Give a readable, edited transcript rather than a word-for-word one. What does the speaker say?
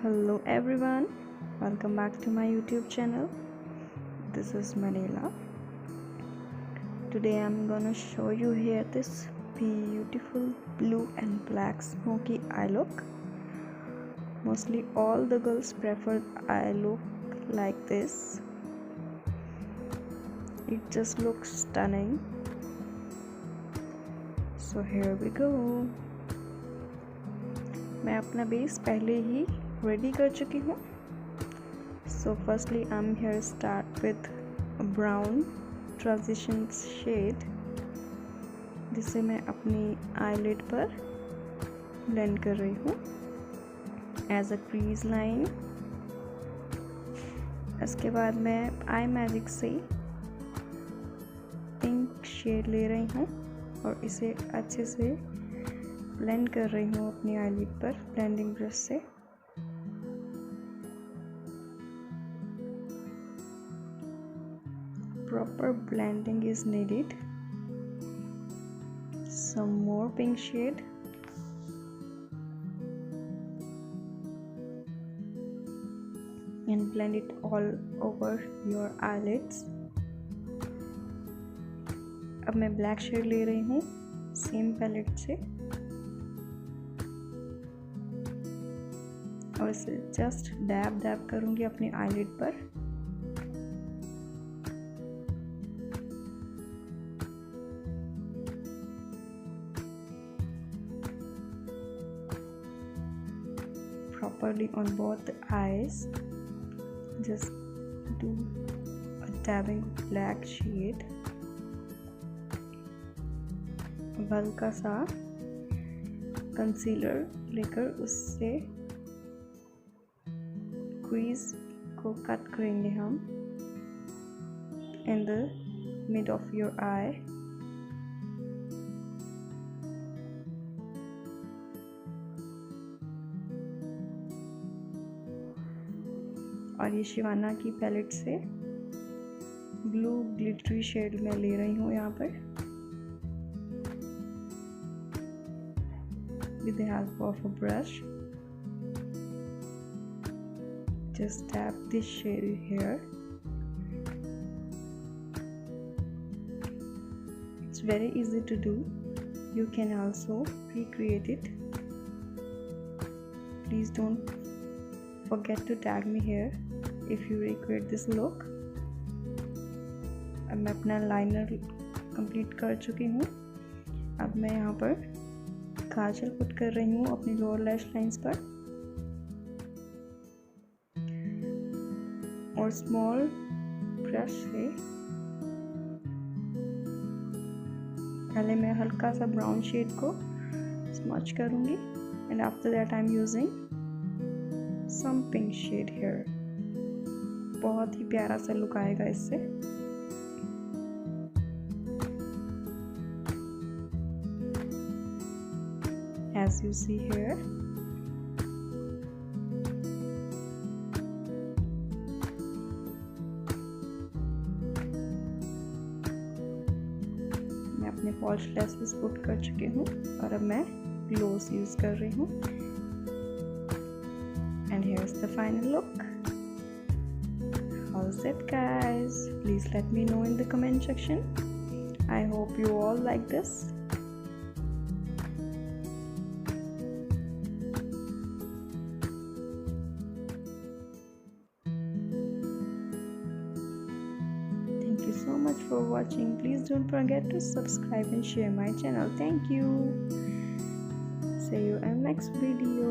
Hello everyone, welcome back to my YouTube channel. This is Manila. Today I'm gonna show you here this beautiful blue and black smoky eye look. Mostly all the girls prefer eye look like this. It just looks stunning. So here we go. मैं अपना base पहले ही ready कर चुकी हूँ. So firstly I'm here start with a brown transition shade जिसे मैं अपनी eyelid पर blend कर रही हूँ as a crease line. इसके बाद मैं आई मैजिक से पिंक शेड ले रही हूँ और इसे अच्छे से ब्लेंड कर रही हूँ अपनी आईलिड पर ब्लेंडिंग ब्रश से. Proper blending is needed. Some more pink shade. And blend it all over your eyelids. अब मैं ब्लैक शेड ले रही हूँ सेम पैलेट से और इसे जस्ट डैब डैब करूँगी अपनी आईलिड पर. Properly on both the eyes. Just do a dabbing of black shade. हल्का सा कंसीलर लेकर उससे क्रीज को कट करेंगे हम in the mid of your eye. और ये शिवाना की पैलेट से ब्लू ग्लिटरी शेड में ले रही हूँ यहाँ पर with the help of a brush. Just tap this shade here. It's very easy to do. You can also recreate it. Please don't forget to tag me here if you recreate this look. अब मैं अपना liner complete कर चुकी हूँ. अब मैं यहाँ पर काजल पुट कर रही हूँ अपनी लोअर लैश लाइंस पर और स्मॉल ब्रश से पहले मैं हल्का सा ब्राउन शेड को स्मच करूँगी and after that I am using some pink shade here. बहुत ही प्यारा सा लुक आएगा इससे. As you see here, मैं अपने फॉल्स लैशेस पुट कर चुकी हूँ और अब मैं ग्लोस यूज कर रही हूँ. And here's the final look. How's it, guys? Please let me know in the comment section. I hope you all like this. Thank you so much for watching. Please don't forget to subscribe and share my channel. Thank you. See you in next video.